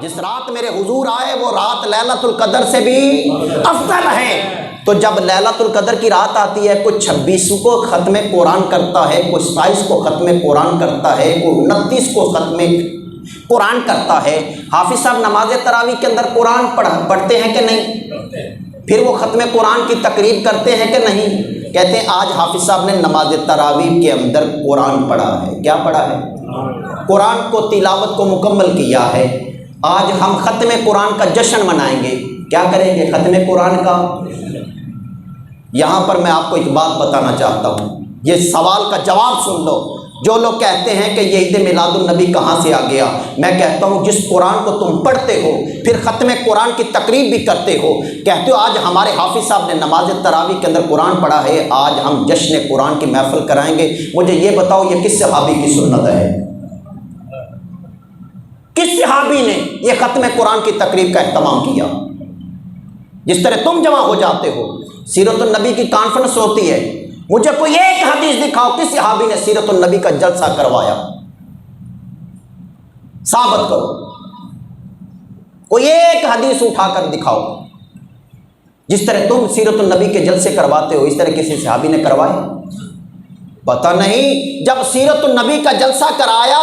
جس رات میرے حضور آئے وہ رات لیلۃ القدر سے بھی افضل ہے۔ تو جب لیلۃ القدر کی رات آتی ہے، کوئی 26 کو ختم قرآن کرتا ہے، کوئی 27 کو ختم قرآن کرتا ہے، کوئی 29 کو ختم قرآن کرتا ہے۔ حافظ صاحب نماز تراویح کے اندر قرآن پڑھتے ہیں کہ نہیں؟ پھر وہ ختم قرآن کی تقریب کرتے ہیں کہ نہیں؟ کہتے ہیں آج حافظ صاحب نے نماز تراویح کے اندر قرآن پڑھا ہے۔ کیا پڑھا ہے؟ قرآن کو تلاوت کو مکمل کیا ہے۔ آج ہم ختم قرآن کا جشن منائیں گے۔ کیا کریں گے؟ ختم قرآن کا۔ یہاں پر میں آپ کو ایک بات بتانا چاہتا ہوں، یہ سوال کا جواب سن لو۔ جو لوگ کہتے ہیں کہ یہ عید میلاد النبی کہاں سے آ گیا، میں کہتا ہوں جس قرآن کو تم پڑھتے ہو پھر ختم قرآن کی تقریب بھی کرتے ہو، کہتے ہو آج ہمارے حافظ صاحب نے نماز تراویح کے اندر قرآن پڑھا ہے، آج ہم جشن قرآن کی محفل کرائیں گے، مجھے یہ بتاؤ یہ کس صحابی کی سنت ہے؟ کس صحابی نے یہ ختم قرآن کی تقریب کا اہتمام کیا؟ جس طرح تم جمع ہو جاتے ہو، سیرت النبی کی کانفرنس ہوتی ہے، مجھے کوئی ایک حدیث دکھاؤ کس صحابی نے سیرت النبی کا جلسہ کروایا، ثابت کرو، کوئی ایک حدیث اٹھا کر دکھاؤ۔ جس طرح تم سیرت النبی کے جلسے کرواتے ہو اس طرح کسی صحابی نے کروائے؟ پتہ نہیں۔ جب سیرت النبی کا جلسہ کرایا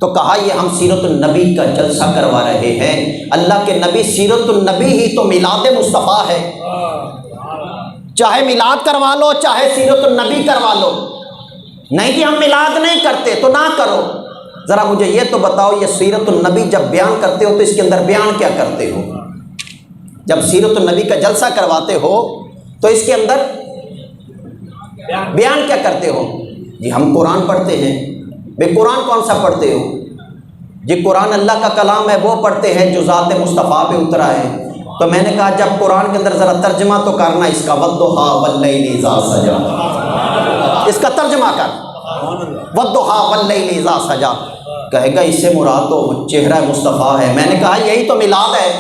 تو کہا یہ ہم سیرت النبی کا جلسہ کروا رہے ہیں، اللہ کے نبی سیرت النبی ہی تو میلاد مصطفیٰ ہے، چاہے میلاد کروا لو چاہے سیرت النبی کروا لو۔ نہیں کہ ہم میلاد نہیں کرتے تو نہ کرو۔ ذرا مجھے یہ تو بتاؤ یہ سیرت النبی جب بیان کرتے ہو تو اس کے اندر بیان کیا کرتے ہو؟ جب سیرت النبی کا جلسہ کرواتے ہو تو اس کے اندر بیان کیا کرتے ہو؟ جی ہم قرآن پڑھتے ہیں۔ بے قرآن کون سا پڑھتے ہو؟ جی قرآن اللہ کا کلام ہے، وہ پڑھتے ہیں جو ذات مصطفیٰ پہ اترا ہے۔ تو میں نے کہا جب قرآن کے اندر ذرا ترجمہ تو کرنا اس کا، والضحیٰ واللیل اذا سجا، اس کا ترجمہ کر، والضحیٰ واللیل اذا سجا۔ کہے گا اس سے مراد تو چہرہ مصطفیٰ ہے۔ میں نے کہا یہی تو میلاد ہے،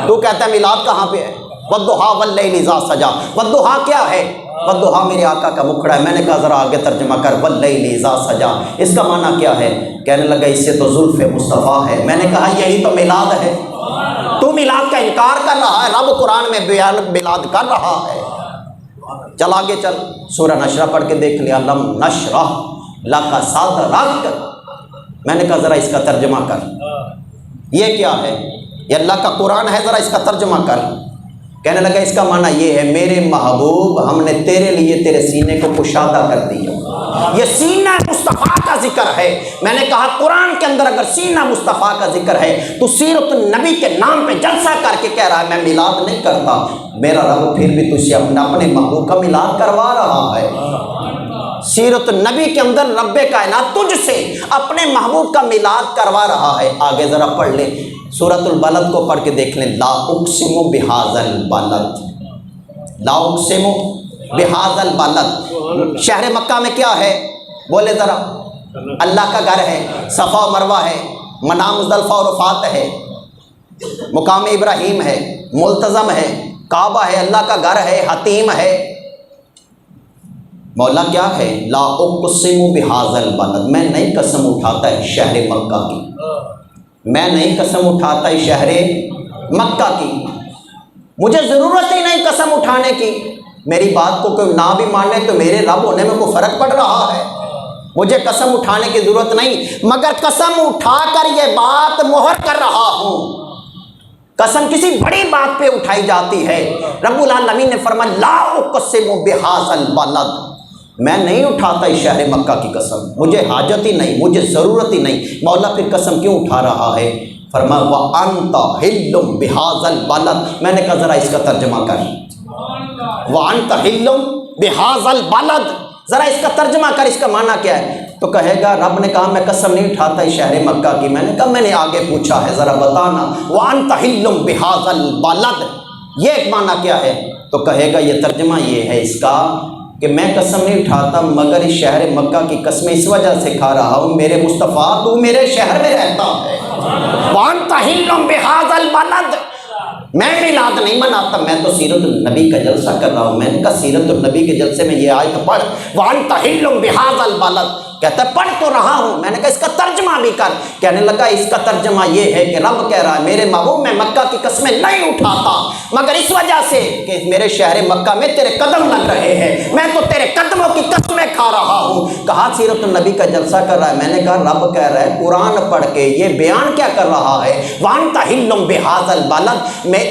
تو کہتا ہے میلاد کہاں پہ ہے؟ والضحیٰ واللیل اذا سجا۔ والضحیٰ کیا ہے؟ والضحیٰ میرے آقا کا مکھڑا ہے۔ میں نے کہا ذرا آگے ترجمہ کر، واللیل اذا سجا، اس کا معنی کیا ہے؟ کہنے لگا اس سے تو زلف مصطفیٰ ہے۔ میں نے کہا یہی تو میلاد ہے، تو میلاد کا انکار کر رہا ہے، رب قرآن میں میلاد کر رہا ہے۔ چل آگے چل، سورہ نشرہ پڑھ کے دیکھ لیا، لم نشرح لک صدرک۔ میں نے کہا ذرا اس کا ترجمہ کر، یہ کیا ہے؟ یہ اللہ کا قرآن ہے، ذرا اس کا ترجمہ کر۔ کہنے لگا اس کا معنی یہ ہے میرے محبوب ہم نے تیرے لیے تیرے سینے کو کشادہ کر دیا، یہ سینہ مصطفیٰ کا ذکر ہے۔ میں نے کہا قرآن کے اندر اگر سینہ مصطفیٰ کا ذکر ہے تو سیرت النبی کے نام پہ جلسہ کر کے کہہ رہا ہے میں میلاد نہیں کرتا، میرا رب پھر بھی تجھ سے اپنے محبوب کا میلاد کروا رہا ہے۔ سیرت النبی کے اندر رب کائنات تجھ سے اپنے محبوب کا میلاد کروا رہا ہے۔ آگے ذرا پڑھ لے، سورۃ البلد کو پڑھ کے دیکھ لیں، لا اقسم بہذا البلد، لا اقسم بہذا البلد۔ شہر مکہ میں کیا ہے بولے ذرا؟ اللہ کا گھر ہے، صفا و مروہ ہے، منام مزدلفہ اور عرفات ہے، مقام ابراہیم ہے، ملتزم ہے، کعبہ ہے، اللہ کا گھر ہے، حتیم ہے۔ مولا کیا ہے؟ لا اقسم بہذا البلد، میں نہیں قسم اٹھاتا ہے شہر مکہ کی، میں نہیں قسم اٹھاتا ہے شہر مکہ کی، مجھے ضرورت ہی نہیں قسم اٹھانے کی۔ میری بات کو کوئی نہ بھی مانے تو میرے رب ہونے میں کوئی فرق پڑ رہا ہے؟ مجھے قسم اٹھانے کی ضرورت نہیں، مگر قسم اٹھا کر یہ بات مہر کر رہا ہوں۔ قسم کسی بڑی بات پہ اٹھائی جاتی ہے۔ رب العالمین نے فرمایا لا اقسم بہذا البلد، میں نہیں اٹھاتا اس شہر مکہ کی قسم، مجھے حاجت ہی نہیں، مجھے ضرورت ہی نہیں۔ مولا پھر قسم کیوں اٹھا رہا ہے؟ فرمایا وَأَنْتَ حِلٌّ بِهَذَا الْبَلَدِ، میں نے کہا ذرا اس کا ترجمہ کر، وَأَنْتَ حِلٌّ بِهَذَا الْبَلَدِ، ذرا اس کا ترجمہ کر، اس کا معنی کیا ہے؟ تو کہے گا رب نے کہا میں قسم نہیں اٹھاتا اس شہر مکہ کی۔ میں نے کہا میں نے آگے پوچھا ہے، ذرا بتانا، وَأَنْتَ حِلٌّ بِهَذَا الْبَلَدِ، یہ ایک معنی کیا ہے؟ تو کہے گا یہ ترجمہ یہ ہے اس کا کہ میں قسم نہیں اٹھاتا مگر اس شہر مکہ کی قسم اس وجہ سے کھا رہا ہوں، میرے مصطفیٰ تو میرے شہر میں رہتا ہے۔ وَأَنْتَ حِلٌّ بِهَذَا الْبَلَدِ، میں میلاد نہیں مناتا، میں تو سیرت النبی کا جلسہ کر رہا ہوں۔ میں نے کہا سیرت النبی کے جلسے میں یہ آیت پڑھ، وَأَنْتَ حِلٌّ بِهَذَا الْبَلَدِ، کہتا ہے پڑھ تو رہا ہوں. میں نے کہا اس کا ترجمہ بھی کر. کہنے لگا اس کا ترجمہ یہ ہے کہ رب کہہ رہا ہے میرے محبوب میں مکہ کی قسمیں نہیں اٹھاتا مگر اس وجہ سے کہ میرے شہر مکہ میں تیرے قدم لگ رہے ہیں, میں تو تیرے قدموں کی قسمیں کھا رہا ہوں. کہا سیرت النبی کا جلسہ کر رہا ہے. میں نے کہا رب کہہ رہا ہے قرآن پڑھ کے یہ بیان کیا کر رہا ہے, وَأَنْتَ حِلٌّ بِهَٰذَا الْبَلَدِ,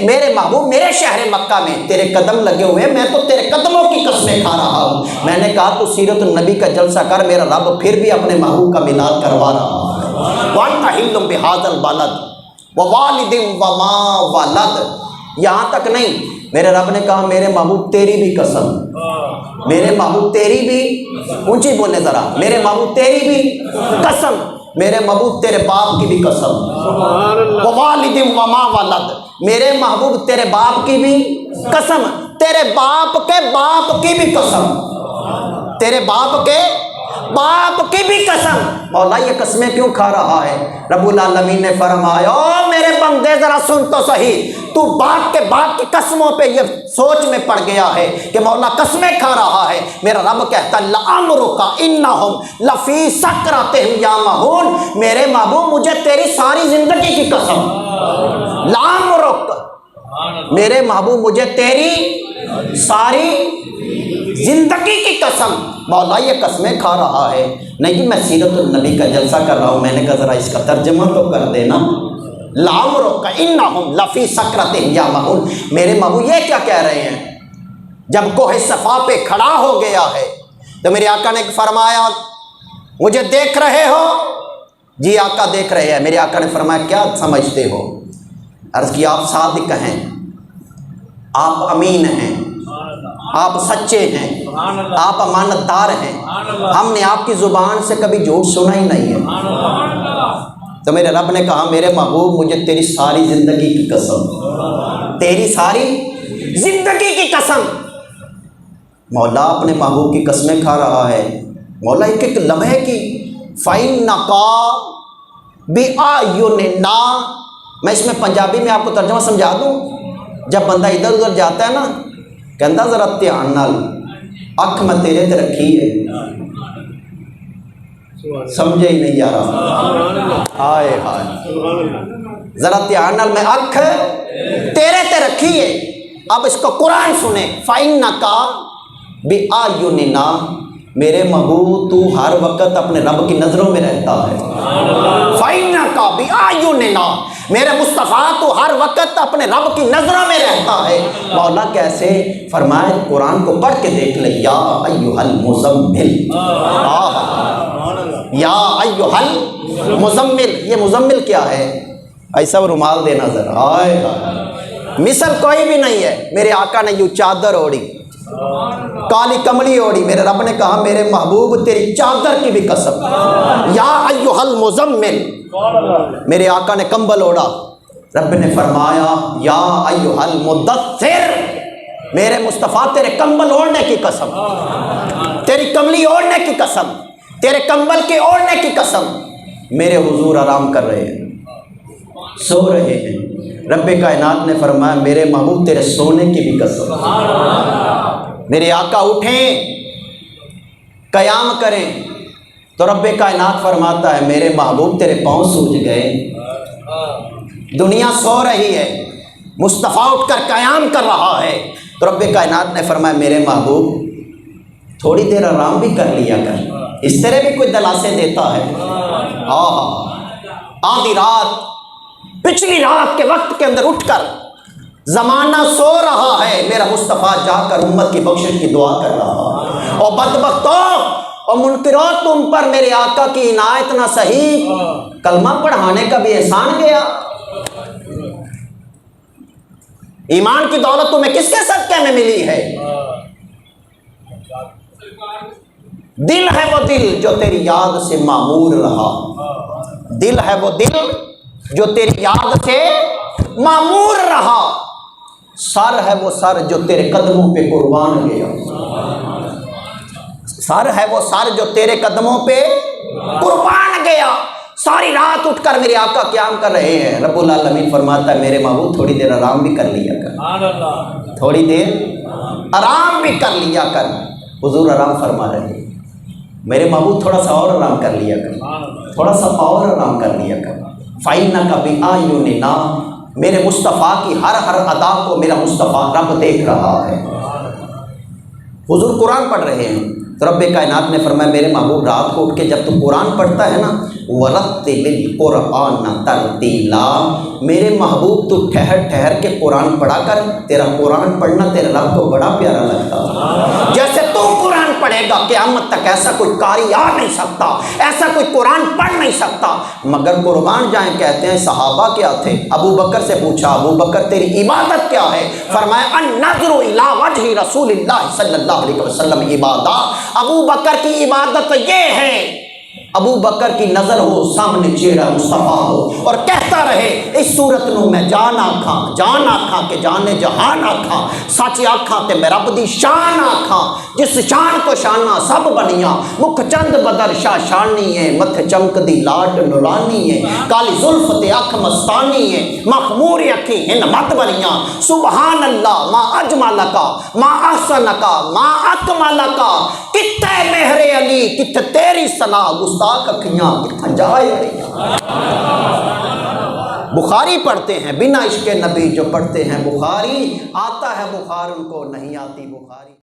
میرے محبوب میرے شہر مکہ میں تیرے قدم لگے ہوئے, میں تو تیرے قدموں کی قسمیں کھا رہا ہوں. میں نے کہا تو سیرت النبی کا جلسہ کر, میرا رب پھر بھی اپنے محبوب کا میلاد کروا رہا ہے. وَأَنْتَ حِلٌّ بِهَٰذَا الْبَلَدِ وَوَالِدٍ وَمَا وَلَدَ. یہاں تک نہیں, میرے رب نے کہا میرے محبوب تیری بھی قسم, میرے محبوب تیری بھی, اونچی بولے ذرا, میرے محبوب تیری بھی قسم, میرے محبوب تیرے باپ کی بھی قسم. وَوَالِدٍ وَمَا وَلَدَ, میرے محبوب تیرے باپ کی بھی قسم, تیرے باپ کے باپ کی بھی قسم, تیرے باپ کے باپ کی بھی قسم. مولا یہ قسمیں کیوں کھا رہا ہے؟ رب العالمین نے فرمایا او میرے بندے ذرا سن تو صحیح, تو باپ کے باپ کی قسموں پہ یہ سوچ میں پڑ گیا ہے کہ مولا قسمیں کھا رہا ہے. میرا رب کہتا ہے لَعَمْرُكَ إِنَّهُمْ لَفِي سَكْرَتِهِمْ يَعْمَهُونَ, میرے محبوب مجھے تیری ساری زندگی کی قسم, لَعَمْرُكَ, میرے محبوب مجھے تیری ساری زندگی کی قسم. مولا یہ قسمیں کھا رہا ہے. نہیں جی میں سیرت النبی کا جلسہ کر رہا ہوں. میں نے کہا ذرا اس کا ترجمہ تو کر دینا. لَعَمْرُكَ إِنَّهُمْ لَفِي سَكْرَتِهِمْ يَعْمَهُونَ, میرے محبوب یہ کیا کہہ رہے ہیں؟ جب کوہ صفا پہ کھڑا ہو گیا ہے تو میرے آقا نے فرمایا مجھے دیکھ رہے ہو؟ جی آقا دیکھ رہے ہیں. میرے آقا نے فرمایا کیا سمجھتے ہو؟ عرض کیا آپ صادق ہیں, آپ امین ہیں, آپ سچے ہیں, آپ امانت دار ہیں, ہم نے آپ کی زبان سے کبھی جھوٹ سنا ہی نہیں ہے. تو میرے رب نے کہا میرے محبوب مجھے تیری ساری زندگی کی قسم, تیری ساری زندگی کی قسم. مولا اپنے محبوب کی قسمیں کھا رہا ہے. مولا ایک ایک لمحے کی فَإِنَّكَ بِأَعْيُنِنَا, میں اس میں پنجابی میں آپ کو ترجمہ سمجھا دوں. جب بندہ ادھر ادھر جاتا ہے نا, کہندا ذرا دھیان نال, اکھ میں تیرے تے رکھی ہے, سمجھے ہی نہیں یارا, ہائے ہائے, ذرا دھیان نال, میں اکھ تیرے تے رکھی ہے. اب اس کو قرآن سنیں. فَإِنَّكَ بِأَعْيُنِنَا, میرے محبوب تو ہر وقت اپنے رب کی نظروں میں رہتا ہے. فَإِنَّكَ بِأَعْيُنِنَا, میرے مصطفیٰ تو ہر وقت اپنے رب کی نظروں میں رہتا ہے. مولا کیسے؟ فرمائے قرآن کو پڑھ کے دیکھ لے. یا ایھا المزمل, یا ایھا المزمل. یہ مزمل کیا ہے؟ ایسا وہ رومال دینا ذرا, ہائے ہائے, مثل کوئی بھی نہیں ہے. میرے آقا نے یوں چادر اوڑھی, کالی کملی اوڑھی. میرے رب نے کہا میرے محبوب تیری چادر کی بھی قسم, یا ایھا المزمل, میرے آقا نے کمبل اوڑھا. رب نے فرمایا یا ایھا المدثر, میرے مصطفیٰ تیرے کمبل اوڑھنے کی قسم, تیری کملی اوڑھنے کی قسم, تیرے کمبل کے اوڑھنے کی قسم. میرے حضور آرام کر رہے ہیں, سو رہے ہیں. رب کائنات نے فرمایا میرے محبوب تیرے سونے کی بھی قسم. میرے آقا اٹھیں قیام کریں تو رب کائنات فرماتا ہے میرے محبوب تیرے پاؤں سوج گئے. دنیا سو رہی ہے, مصطفیٰ اٹھ کر قیام کر رہا ہے. تو رب کائنات نے فرمایا میرے محبوب تھوڑی دیر آرام بھی کر لیا کر. اس طرح بھی کوئی دلاسے دیتا ہے. آدھی رات, پچھلی رات کے وقت کے اندر اٹھ کر زمانہ سو رہا ہے, میرا مصطفیٰ جا کر امت کی بخشش کی دعا کر رہا ہے. اور بدبختوں اور منکروں, تم پر میرے آقا کی عنایت نہ سہی, کلمہ پڑھانے کا بھی احسان گیا. ایمان کی دولت تمہیں کس کے صدقے میں ملی ہے؟ دل ہے وہ دل جو تیری یاد سے معمور رہا, دل ہے وہ دل جو تیری یاد سے معمور رہا, سر ہے وہ سر جو تیرے قدموں پہ قربان گیا, سر ہے وہ سر جو تیرے قدموں پہ قربان گیا. ساری رات اٹھ کر میرے آقا قیام کر رہے ہیں. رب العالمین فرماتا ہے میرے محبوب تھوڑی دیر آرام بھی کر لیا کر, تھوڑی دیر آرام بھی کر لیا کر. حضور آرام فرما رہے ہیں. میرے محبوب تھوڑا سا اور آرام کر لیا کر، تھوڑا سا اور آرام کر لیا کر۔ فَإِنَّكَ بِأَعْيُنِنَا، میرے مصطفیٰ کی ہر ادا کو میرا مصطفیٰ رب دیکھ رہا ہے۔ حضور قرآن پڑھ رہے ہیں تو رب کائنات نے فرمایا میرے محبوب رات کو اٹھ کے جب تو قرآن پڑھتا ہے نا، وَرَتِّلِ الْقُرْآنَ تَرْتِيلًا، میرے محبوب تو ٹھہر ٹھہر کے قرآن پڑھا کر، تیرا قرآن پڑھنا تیرے رب کو بڑا پیارا لگتا ہے۔ جیسے تو قرآن پڑھے گا قیامت تک ایسا کوئی قاری آ نہیں سکتا، ایسا کوئی قرآن پڑھ نہیں سکتا۔ مگر قربان جائیں، کہتے ہیں صحابہ کیا تھے، ابو بکر سے پوچھا ابو بکر تیری عبادت کیا ہے؟ فرمایا النظر الی وجہ رسول اللہ صلی اللہ علیہ وسلم عبادت، ابو بکر کی عبادت یہ ہے، ابو بکر کی نظر ہو سامنے چہرہ مصطفیٰ ہو اور کہتا رہے اس صورت نو میں جان آکھاں کہ جانے جہان آکھاں، سچ آکھاں تے میں رب دی شان آکھاں، جس شان کو شانہ سب بنیاں، مکھ چند بدر شاہ شانی ہے، متھ چمک دی لاٹ نورانی ہے، کالی زلف تے اکھ مستانی ہے، مخمور اکھی ہن مت بنیاں، سبحان اللہ ما اجملکا ما احسنکا ما اکملکا، کتے مہر علی کتے تیری ثنا، گستاخ اکھیاں کتھا جائے رہی۔ بخاری پڑھتے ہیں بنا عشق نبی جو پڑھتے ہیں بخاری، آتا ہے بخار ان کو نہیں آتی بخاری۔